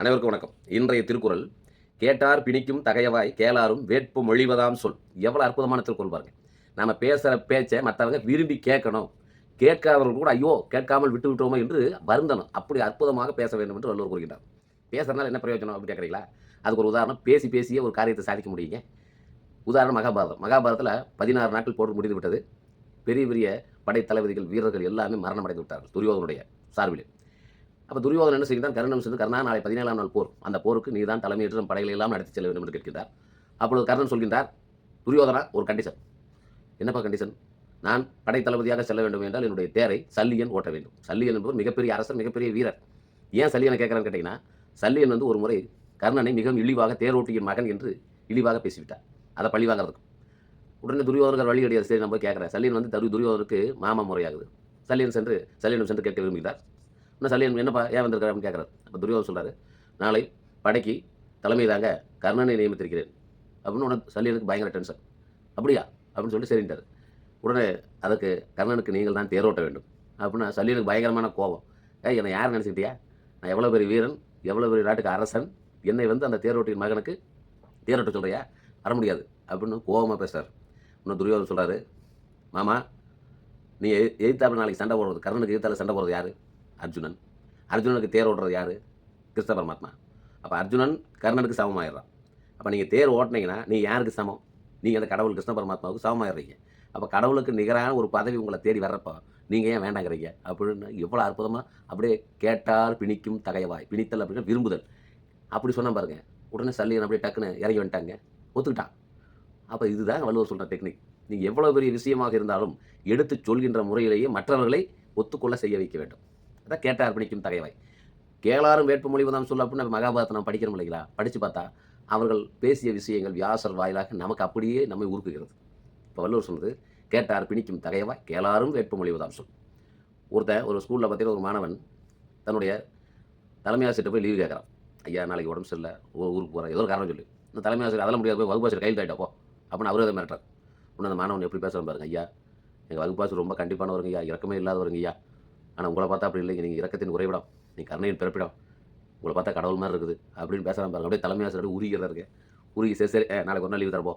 அனைவருக்கும் வணக்கம். இன்றைய திருக்குறள் கேட்டார் பிணிக்கும் தகையவாய் கேளாரும் வேட்பு மொழிவதாம் சொல். எவ்வளவு அற்புதமான திருக்குறள் பாருங்க. நாம பேசுற பேச்சை மற்றவங்க விரும்பி கேட்கணும். கேட்காதவர்கள் கூட ஐயோ கேட்காமல் விட்டு விட்டோமோ என்று வருந்தணும். அப்படி அற்புதமாக பேச வேண்டும் என்று வள்ளுவர் கூறுகின்றார். பேசுறதுனால என்ன பிரயோஜனம் அப்படின்னு கேட்குறீங்களா? அதுக்கு ஒரு உதாரணம், பேசியே ஒரு காரியத்தை சாதிக்க முடியுங்க. உதாரணம் மகாபாரதம். மகாபாரதத்தில் 16 நாட்கள் போர் முடிந்து விட்டது. பெரிய பெரிய படை தளபதிகள் வீரர்கள் எல்லாமே மரணம் அடைந்து விட்டார்கள் துரியோதனுடைய சார்பில். அப்போ துரியோதனன் என்ன செய்கிறான்? கர்ணன் சென்று கர்ணா, நாளை 17ஆம் நாள் போர், அந்த போருக்கு நீ தான் தலைமையேற்று நம் படைகளை எல்லாம் நடத்தி செல்ல வேண்டும் என்று கேட்கின்றார். அப்பொழுது கர்ணன் சொல்கின்றார், துரியோதனா ஒரு கண்டிஷன். என்னப்பா கண்டிஷன்? நான் படை தளபதியாக செல்ல வேண்டும் என்றால் என்னுடைய தேரை சல்லியன் ஓட்ட வேண்டும். சல்லியன் என்பவர் மிகப்பெரிய அரசர், மிகப்பெரிய வீரர். ஏன் சல்லியனை கேட்குறான்னு கேட்டிங்கன்னா, சல்லியன் ஒரு முறை கர்ணனை மிகவும் இழிவாக தேரோட்டியின் மகன் என்று இழிவாக பேசிவிட்டார். அதை பழி வாங்குறதுக்கு உடனே துரியோதனர் வழி கிடையாது. சரி, நான் போய் கேட்குறேன். சல்லியன் துரியோதனுக்கு மாமா முறையாகுது. சல்லியனும் சென்று கேட்க விரும்புகிறார். இன்னும் சல்லியன் என்னப்பா ஏன் வந்திருக்காரு அப்படின்னு கேட்குறாரு. அப்போ துரியோதன் சொல்கிறாரு, நாளை படைக்கு தலைமை தாங்க கர்ணனை நியமித்திருக்கிறேன் அப்படின்னு. உடனே சல்லியனுக்கு பயங்கர டென்ஷன். அப்படியா அப்படின்னு சொல்லிட்டு சரின்ட்டார். உடனே அதற்கு கர்ணனுக்கு நீங்கள் தான் தேரோட்ட வேண்டும் அப்படின்னா சல்லியனுக்கு பயங்கரமான கோபம். என்னை யார் நினச்சிக்கிட்டியா? நான் எவ்வளோ பெரிய வீரன், எவ்வளோ பெரிய நாட்டுக்கு அரசன், என்னை அந்த தேரோட்டியின் மகனுக்கு தேரோட்ட சொல்கிறியா? வர முடியாது அப்படின்னு கோபமாக பேசுகிறார். இன்னும் துரியோதன் சொல்கிறாரு, மாமா நீ எதிர்த்தாப்புல நாளைக்கு சண்டை போடுறது, கர்ணனுக்கு எதிர்த்தால சண்டை போடுறது யார்? அர்ஜுனன். அர்ஜுனனுக்கு தேர் ஓட்டுறது யார்? கிருஷ்ண பரமாத்மா. அப்போ அர்ஜுனன் கர்ணனுக்கு சமமாயிடுறான். அப்போ நீங்கள் தேர் ஓட்டினீங்கன்னா நீங்கள் யாருக்கு சமம்? நீங்கள் அந்த கடவுள் கிருஷ்ண பரமாத்மாவுக்கு சமமாயிடுறீங்க. அப்போ கடவுளுக்கு நிகரான ஒரு பதவி உங்களை தேடி வர்றப்போ நீங்கள் ஏன் வேண்டாங்கிறீங்க அப்படின்னு எவ்வளோ அற்புதமாக அப்படியே கேட்டால் பிணிக்கும் தகையவாய். பிணித்தல் அப்படின்னா விரும்புதல். அப்படி சொன்னால் பாருங்க, உடனே சல்லியன் அப்படியே டக்குன்னு இறங்கி வந்துட்டாங்க, ஒத்துக்கிட்டான். அப்போ இதுதான் வள்ளுவர் சொல்கிற டெக்னிக். நீங்கள் எவ்வளோ பெரிய விஷயமாக இருந்தாலும் எடுத்து சொல்கின்ற முறையிலேயே மற்றவர்களை ஒத்துக்கொள்ள செய்ய வைக்க வேண்டும். அதான் கேட்டார் பிணிக்கும் தகையவாய். கேளாரும் வேட்பு மொழிவதாம் சொல்ல அப்படின்னு நம்ம மகாபாரதத்தை நம்ம படிக்கிறோம் இல்லைங்களா? படித்து பார்த்தா அவர்கள் பேசிய விஷயங்கள் வியாசர் வாயிலாக நமக்கு அப்படியே நம்மை உருக்குகிறது. இப்போ வள்ளுவர் சொன்னது கேட்டார் பிணிக்கும் தகையவாய் கேளாரும் வேட்பு மொழிவதாம் சொல். ஒரு ஸ்கூலில் பார்த்தீங்கன்னா ஒரு மாணவன் தன்னுடைய தலைமை ஆசிரியர் போய் லீவு கேட்குறான். ஐயா நாளைக்கு உடம்பு சரியில்லை, ஊருக்கு போகிறேன், ஏதோ ஒரு காரணம் சொல்லி. இந்த தலைமை ஆசிரியர் அதெல்லாம் முடியாது, போய் வகுப்பாசிரியர் கையில் தாயிட்டப்போ அப்படின்னு அவரே மிரட்டார். இன்னும் அந்த மாணவன் எப்படி பேசுகிறேன் பாருங்க. ஐயா எங்கள் வகுப்பாசிரியர் ரொம்ப கண்டிப்பானவருங்க ஐயா, இறக்கமே இல்லாதவருங்க ஐயா. ஆனால் உங்களை பார்த்தா அப்படி இல்லைங்க, நீங்கள் இரக்கத்தின் உறைவிடம், நீங்கள் கருணையின் பிறப்பிடம், உங்களை பார்த்தா கடவுள் மாதிரி இருக்குது அப்படின்னு பேசுகிறான் பாருங்க. அப்படியே தலைமை ஆசிரியர் உருகிறாருங்க. உருகி சரி சரி நாளைக்கு ஒரு நாள் லீவு தரப்போ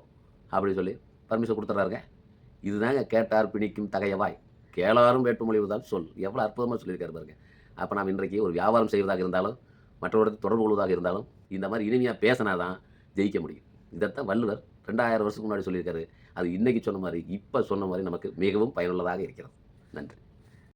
அப்படின்னு சொல்லி பர்மிஷன் கொடுத்துட்றாருங்க. இதுதாங்க கேட்டார் பிணிக்கும் தகையவாய் கேளாரும் வேட்பு மொழிவதால் சொல். எவ்வளோ அற்புதமாக சொல்லியிருக்காரு பாருங்க. அப்போ நாம் இன்றைக்கு ஒரு வியாபாரம் செய்வதாக இருந்தாலும் மற்றவர்களுக்கு தொடர்பு கொள்வதாக இருந்தாலும் இந்த மாதிரி இனிமையாக பேசினா தான் ஜெயிக்க முடியும். இதைத்தான் வள்ளுவர் 2000 வருஷத்துக்கு முன்னாடி சொல்லியிருக்காரு. அது இன்றைக்கி சொன்ன மாதிரி இப்போ சொன்ன மாதிரி நமக்கு மிகவும் பயனுள்ளதாக இருக்கிறது. நன்றி.